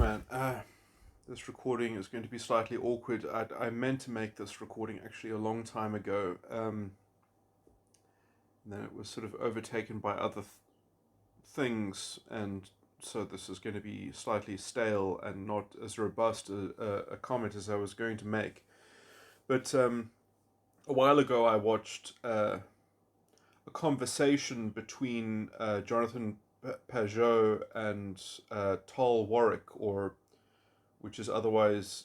man. This recording is going to be slightly awkward. I meant to make this recording actually a long time ago. And then it was sort of overtaken by other things, and so this is going to be slightly stale and not as robust a comment as I was going to make. But a while ago I watched a conversation between Jonathan Pageau and Tarl Warwick, or which is otherwise,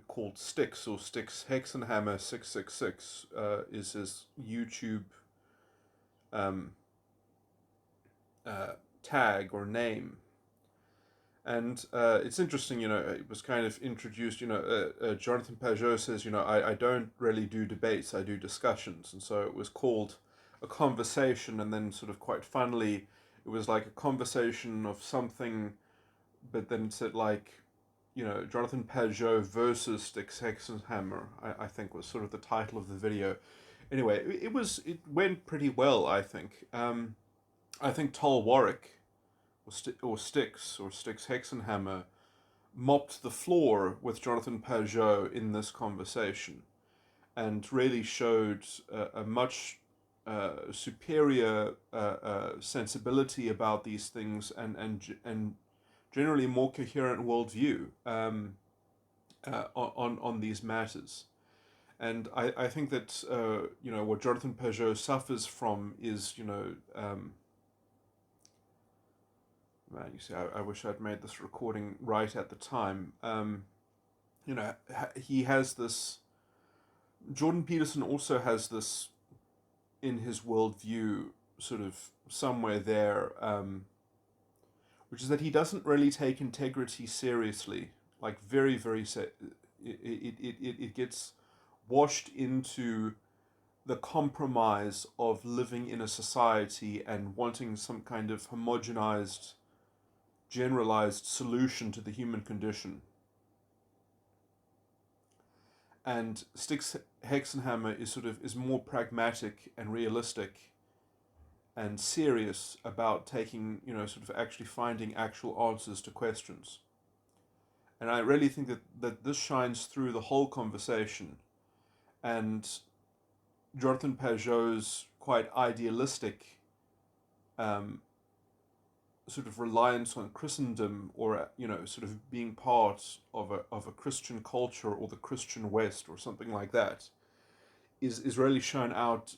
called Styx, or Styxhexenhammer666, is his YouTube um, tag or name. And it's interesting, it was kind of introduced, Jonathan Pageau says, I don't really do debates, I do discussions. And so it was called a conversation, and then sort of quite funnily, it was like a conversation of something, but then it said like, Jonathan Pageau versus Styxhexenhammer, I think was sort of the title of the video. Anyway, it went pretty well, I think. I think Tarl Warwick, or Styxhexenhammer, mopped the floor with Jonathan Pageau in this conversation, and really showed a much superior sensibility about these things, and generally more coherent worldview on these matters. And I think that what Jonathan Pageau suffers from is man, you see, I wish I'd made this recording right at the time. He has this. Jordan Peterson also has this in his worldview, sort of somewhere there, which is that he doesn't really take integrity seriously. Like very, very, it gets washed into the compromise of living in a society and wanting some kind of homogenized, generalized solution to the human condition. And Styxhexenhammer is more pragmatic and realistic and serious about taking, actually finding actual answers to questions. And I really think that this shines through the whole conversation. And Jonathan Pageau's quite idealistic sort of reliance on Christendom, or sort of being part of a Christian culture, or the Christian West, or something like that, is really shown out.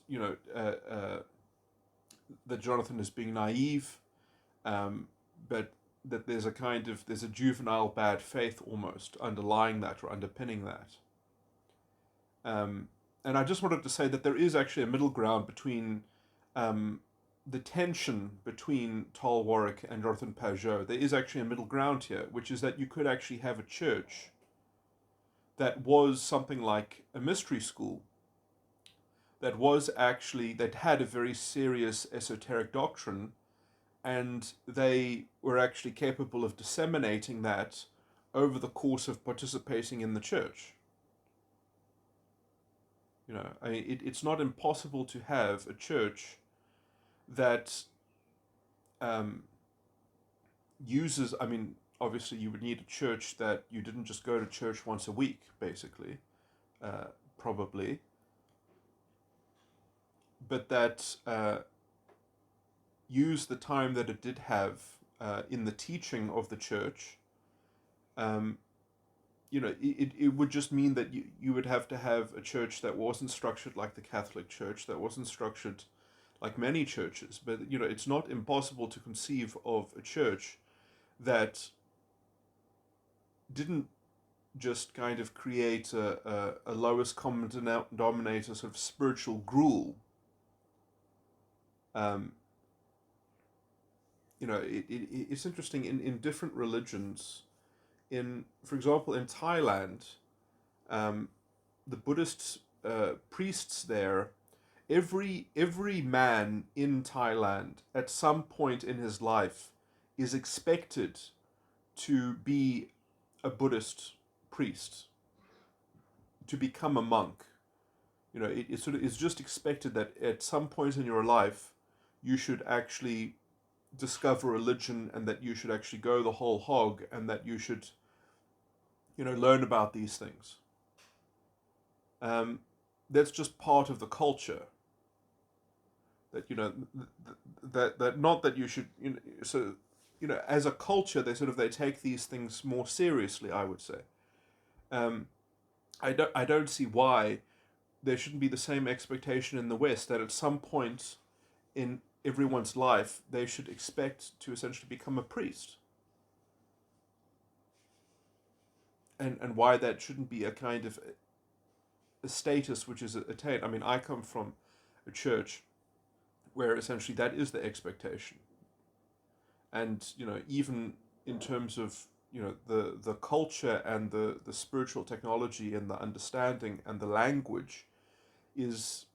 That Jonathan is being naive, but that there's a juvenile bad faith almost underlying that, or underpinning that. And I just wanted to say that there is actually a middle ground between the tension between Tarl Warwick and Jonathan Pageau. There is actually a middle ground here, which is that you could actually have a church that was something like a mystery school, that had a very serious esoteric doctrine, and they were actually capable of disseminating that over the course of participating in the church. It's not impossible to have a church that uses, obviously you would need a church that you didn't just go to church once a week, basically, probably, but that used the time that it did have in the teaching of the church. It would just mean that you would have to have a church that wasn't structured like the Catholic Church, that wasn't structured like many churches. But, it's not impossible to conceive of a church that didn't just kind of create a lowest common denominator sort of spiritual gruel. It's interesting in different religions. For example, in Thailand, the Buddhist priests there, every man in Thailand at some point in his life is expected to be a Buddhist priest, to become a monk. It's just expected that at some point in your life you should actually discover religion and that you should actually go the whole hog and that you should, learn about these things. That's just part of the culture. That that not that you should, so as a culture they take these things more seriously, I would say. Um, I don't see why there shouldn't be the same expectation in the West that at some point in everyone's life they should expect to essentially become a priest, and why that shouldn't be a kind of a status which is attained. I mean, I come from a church where essentially that is the expectation, and even in terms of the culture and the spiritual technology and the understanding and the language is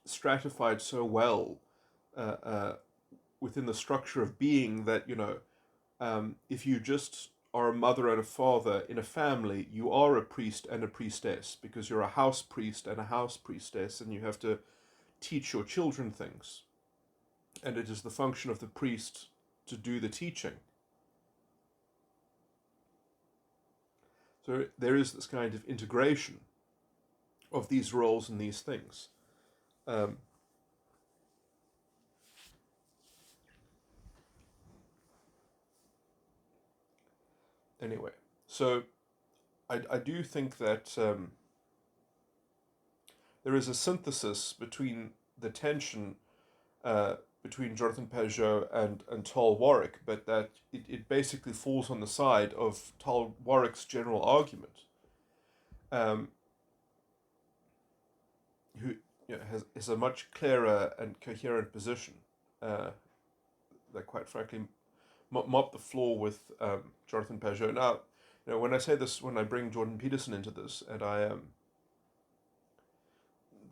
stratified so well uh, uh, within the structure of being that if you just are a mother and a father in a family, you are a priest and a priestess because you're a house priest and a house priestess, and you have to teach your children things. And it is the function of the priest to do the teaching. So there is this kind of integration of these roles and these things. Um, anyway, so I do think that there is a synthesis between the tension between Jonathan Pageau and Tarl Warwick, but that it basically falls on the side of Tarl Warwick's general argument, um, who has a much clearer and coherent position that, quite frankly, mop the floor with Jonathan Pageau. Now, when I say this, when I bring Jordan Peterson into this, and I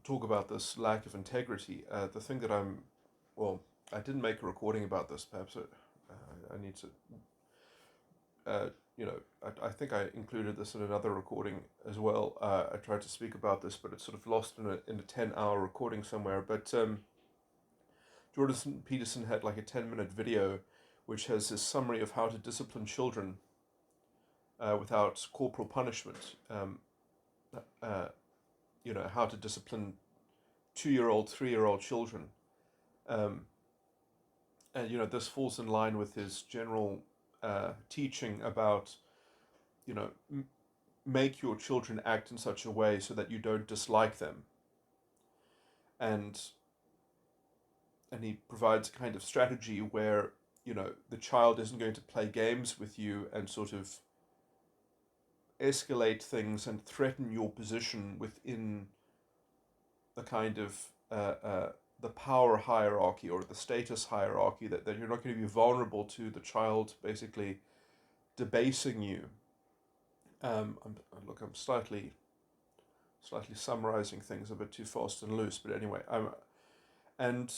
talk about this lack of integrity, the thing that I didn't make a recording about this. Perhaps I need to. I think I included this in another recording as well. I tried to speak about this, but it's sort of lost in a 10-hour recording somewhere. But Jordan Peterson had like a 10-minute video, which has his summary of how to discipline children without corporal punishment. How to discipline 2-year-old, 3-year-old children. And this falls in line with his general teaching about, make your children act in such a way so that you don't dislike them. And he provides a kind of strategy where, the child isn't going to play games with you and sort of escalate things and threaten your position within the kind of the power hierarchy or the status hierarchy, that you're not going to be vulnerable to the child basically debasing you. I'm slightly summarizing things a bit too fast and loose, but anyway, and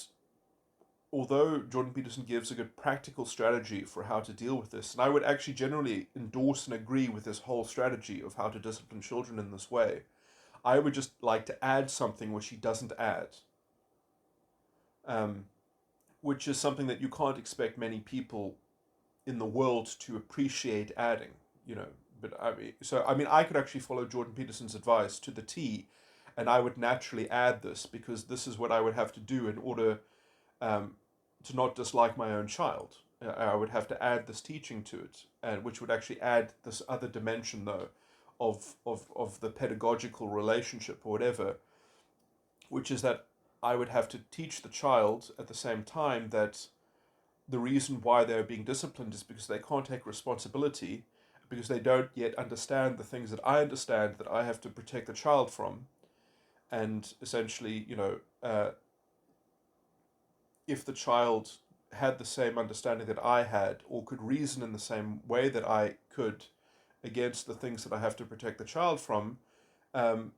although Jordan Peterson gives a good practical strategy for how to deal with this, and I would actually generally endorse and agree with this whole strategy of how to discipline children in this way, I would just like to add something which he doesn't add, which is something that you can't expect many people in the world to appreciate adding, But I could actually follow Jordan Peterson's advice to the T, and I would naturally add this because this is what I would have to do in order to not dislike my own child. I would have to add this teaching to it, and which would actually add this other dimension, though, of the pedagogical relationship or whatever, which is that I would have to teach the child at the same time that the reason why they're being disciplined is because they can't take responsibility, because they don't yet understand the things that I understand that I have to protect the child from. And essentially, if the child had the same understanding that I had, or could reason in the same way that I could against the things that I have to protect the child from, and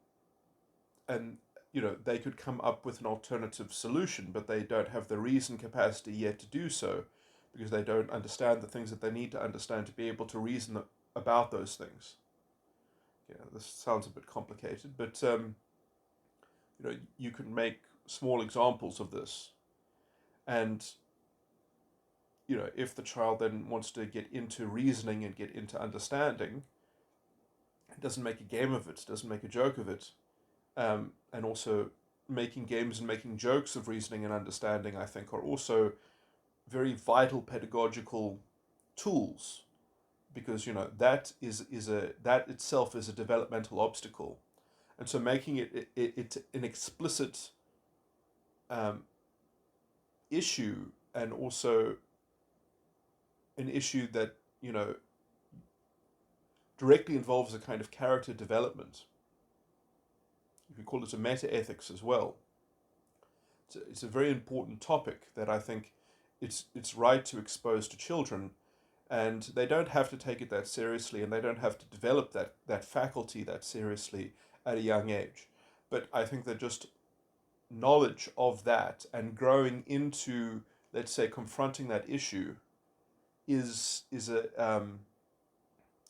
they could come up with an alternative solution, but they don't have the reason capacity yet to do so, because they don't understand the things that they need to understand to be able to reason about those things. This sounds a bit complicated, but you can make small examples of this. And, if the child then wants to get into reasoning and get into understanding, it doesn't make a game of it, doesn't make a joke of it. And also making games and making jokes of reasoning and understanding, I think, are also very vital pedagogical tools, because that itself is a developmental obstacle, and so making it an explicit issue, and also an issue that directly involves a kind of character development. You could call it a meta-ethics as well. It's a very important topic that I think it's right to expose to children, and they don't have to take it that seriously, and they don't have to develop that faculty that seriously at a young age. But I think that just knowledge of that and growing into, let's say, confronting that issue is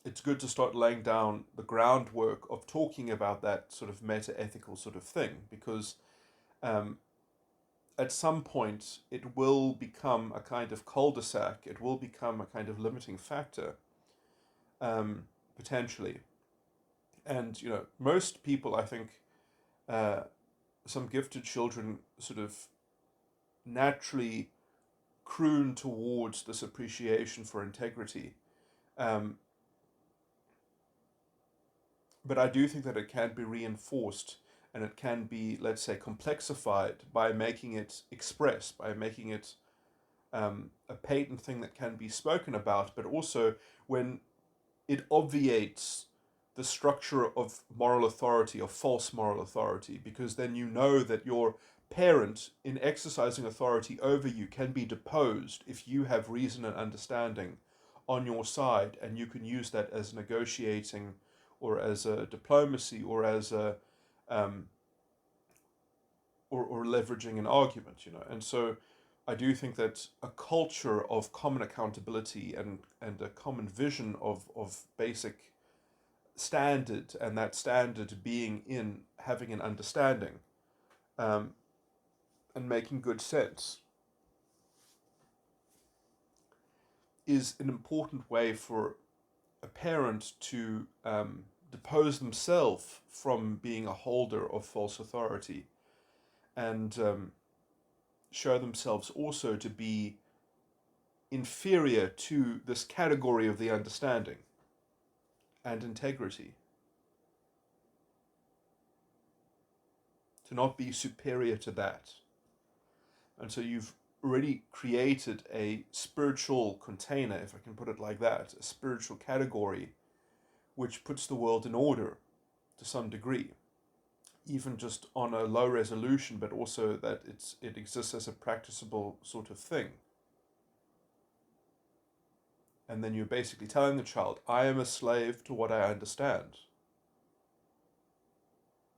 it's good to start laying down the groundwork of talking about that sort of meta-ethical sort of thing, because at some point it will become a kind of cul-de-sac, it will become a kind of limiting factor, potentially. And most people, I think, some gifted children sort of naturally croon towards this appreciation for integrity. But I do think that it can be reinforced, and it can be, let's say, complexified by making it express, by making it a patent thing that can be spoken about, but also when it obviates the structure of moral authority, of false moral authority, because then you know that your parent, in exercising authority over you, can be deposed if you have reason and understanding on your side, and you can use that as negotiating, or as a diplomacy, or as a or leveraging an argument, And so I do think that a culture of common accountability and a common vision of basic standard, and that standard being in having an understanding, and making good sense, is an important way for a parent to depose themselves from being a holder of false authority, and show themselves also to be inferior to this category of the understanding and integrity, to not be superior to that. And so you've already created a spiritual container, if I can put it like that, a spiritual category which puts the world in order to some degree, even just on a low resolution, but also that it exists as a practicable sort of thing. And then you're basically telling the child, I am a slave to what I understand,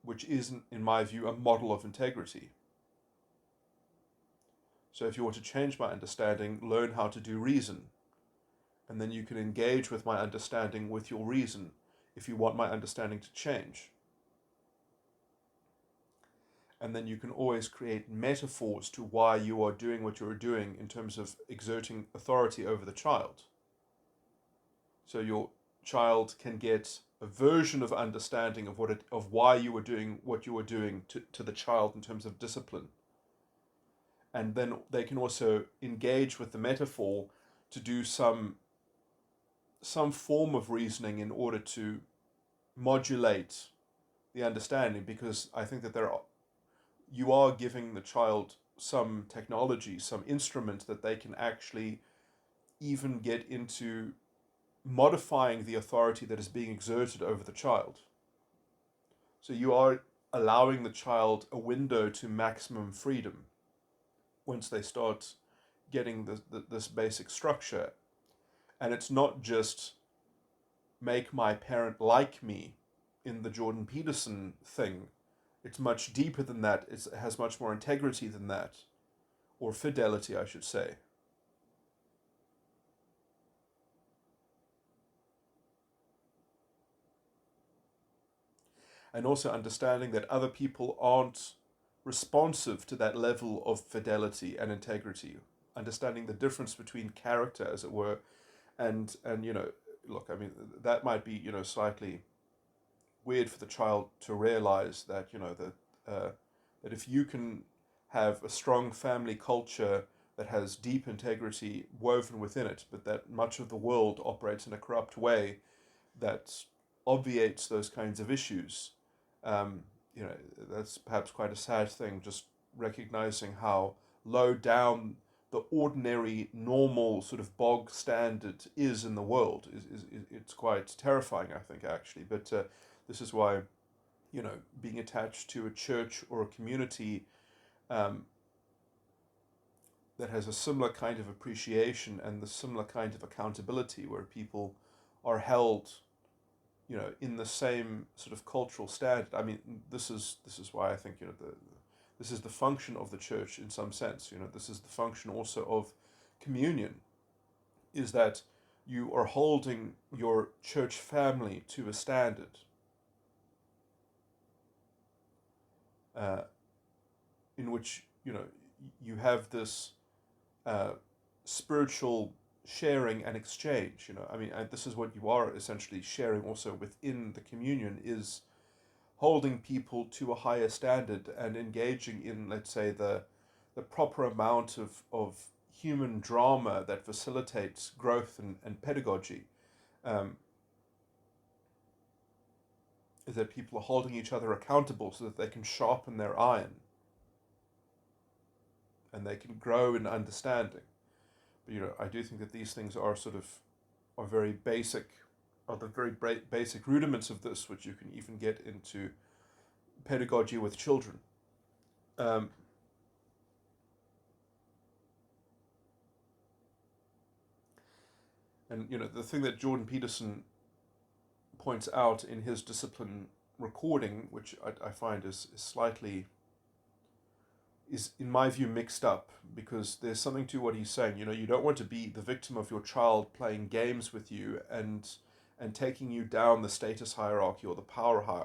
which isn't, in my view, a model of integrity. So if you want to change my understanding, learn how to do reason. And then you can engage with my understanding with your reason if you want my understanding to change. And then you can always create metaphors to why you are doing what you're doing in terms of exerting authority over the child. So your child can get a version of understanding of why you were doing what you were doing to the child in terms of discipline. And then they can also engage with the metaphor to do some form of reasoning in order to modulate the understanding, because I think that you are giving the child some technology, some instrument that they can actually even get into modifying the authority that is being exerted over the child. So you are allowing the child a window to maximum freedom once they start getting this basic structure. And it's not just make my parent like me in the Jordan Peterson thing. It's much deeper than that. It has much more integrity than that, or fidelity, I should say. And also understanding that other people aren't responsive to that level of fidelity and integrity, understanding the difference between character, as it were, and look, I mean, that might be slightly weird for the child to realize that that if you can have a strong family culture that has deep integrity woven within it, but that much of the world operates in a corrupt way that obviates those kinds of issues. Um, that's perhaps quite a sad thing, just recognizing how low down the ordinary, normal, sort of bog standard is in the world. It's quite terrifying, I think, actually. But this is why, being attached to a church or a community um, that has a similar kind of appreciation and the similar kind of accountability, where people are held, in the same sort of cultural standard. I mean, this is why I think this is the function of the church in some sense. This is the function also of communion, is that you are holding your church family to a standard in which you have this spiritual sharing and exchange. I mean, this is what you are essentially sharing also within the communion, is holding people to a higher standard and engaging in, let's say, the proper amount of human drama that facilitates growth and pedagogy. Is that people are holding each other accountable so that they can sharpen their iron and they can grow in understanding. But I do think that these things are very basic, are the very basic rudiments of this, which you can even get into pedagogy with children. Um, and the thing that Jordan Peterson points out in his discipline recording, which I find is slightly, is in my view mixed up, because there's something to what he's saying. You don't want to be the victim of your child playing games with you and taking you down the status hierarchy or the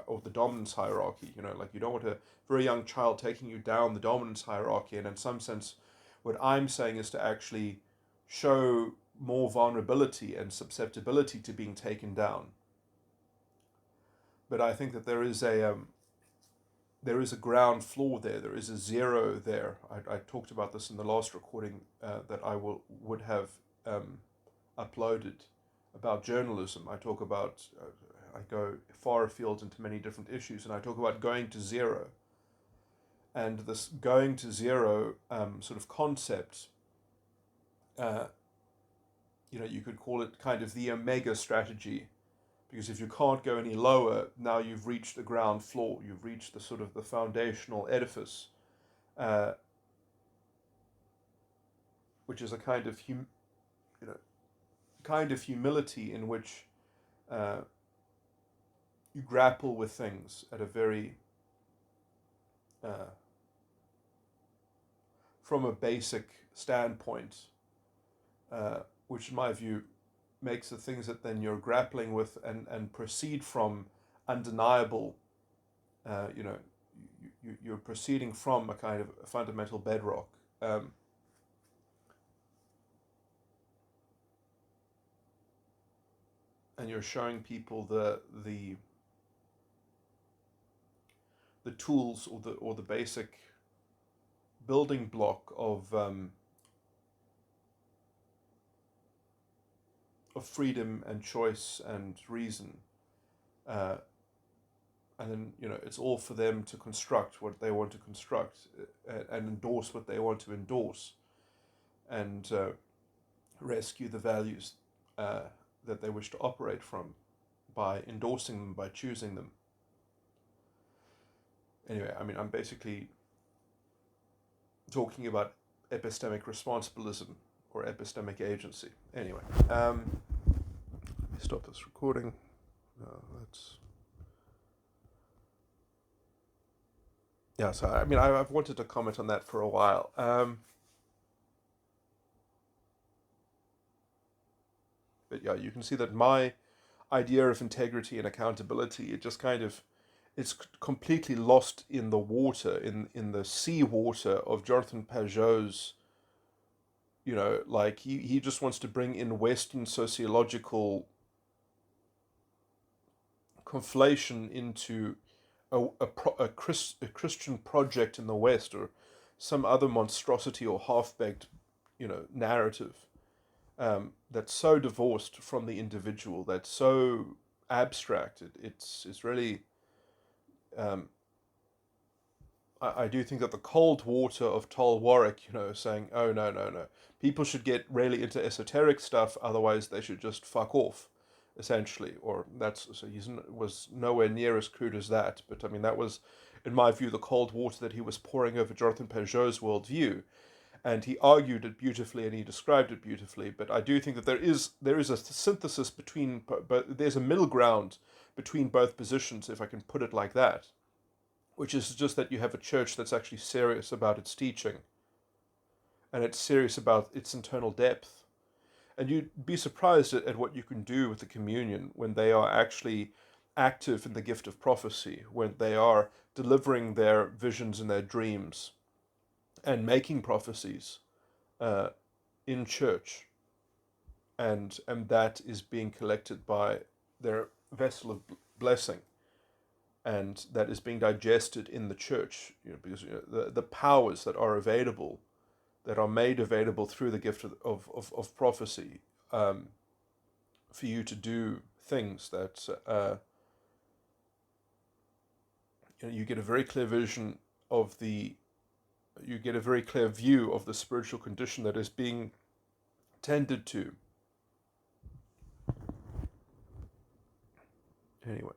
or the dominance hierarchy. Like, you don't want a very young child taking you down the dominance hierarchy. And in some sense, what I'm saying is to actually show more vulnerability and susceptibility to being taken down. But I think that there is a ground floor there. There is a zero there. I talked about this in the last recording that I would have uploaded about journalism. I talk about, I go far afield into many different issues, and I talk about going to zero. And this going to zero sort of concept, you could call it kind of the omega strategy, because if you can't go any lower, now you've reached the ground floor. You've reached the sort of the foundational edifice, which is a kind of humility in which you grapple with things at a very from a basic standpoint, which in my view makes the things that then you're grappling with and proceed from undeniable. You're proceeding from a kind of fundamental bedrock. And you're showing people the tools or the basic building block of freedom and choice and reason, and then it's all for them to construct what they want to construct, and endorse what they want to endorse, and rescue the values that they wish to operate from by endorsing them, by choosing them. Anyway, I mean, I'm basically talking about epistemic responsibilism or epistemic agency. Anyway, let me stop this recording. So I mean, I've wanted to comment on that for a while. But yeah, you can see that my idea of integrity and accountability, it just kind of it's completely lost in the water, in the sea water of Jonathan Pageau's, like he just wants to bring in Western sociological conflation into a Christian project in the West, or some other monstrosity or half-baked, narrative, that's so divorced from the individual, that's so abstract. It's really, um, I do think that the cold water of Tol Warwick, saying, oh, no, no, no, people should get really into esoteric stuff, otherwise they should just fuck off, essentially. Or that's, so he was nowhere near as crude as that, but I mean, that was, in my view, the cold water that he was pouring over Jonathan Pageau's worldview. And he argued it beautifully and he described it beautifully. But I do think that there is a synthesis between, but there's a middle ground between both positions, if I can put it like that, which is just that you have a church that's actually serious about its teaching, and it's serious about its internal depth. And you'd be surprised at what you can do with the communion when they are actually active in the gift of prophecy, when they are delivering their visions and their dreams and making prophecies uh, in church, and that is being collected by their vessel of blessing, and that is being digested in the church, because the powers that are available, that are made available through the gift of prophecy, for you to do things that you get a very clear vision of the, you get a very clear view of the spiritual condition that is being tended to. Anyway.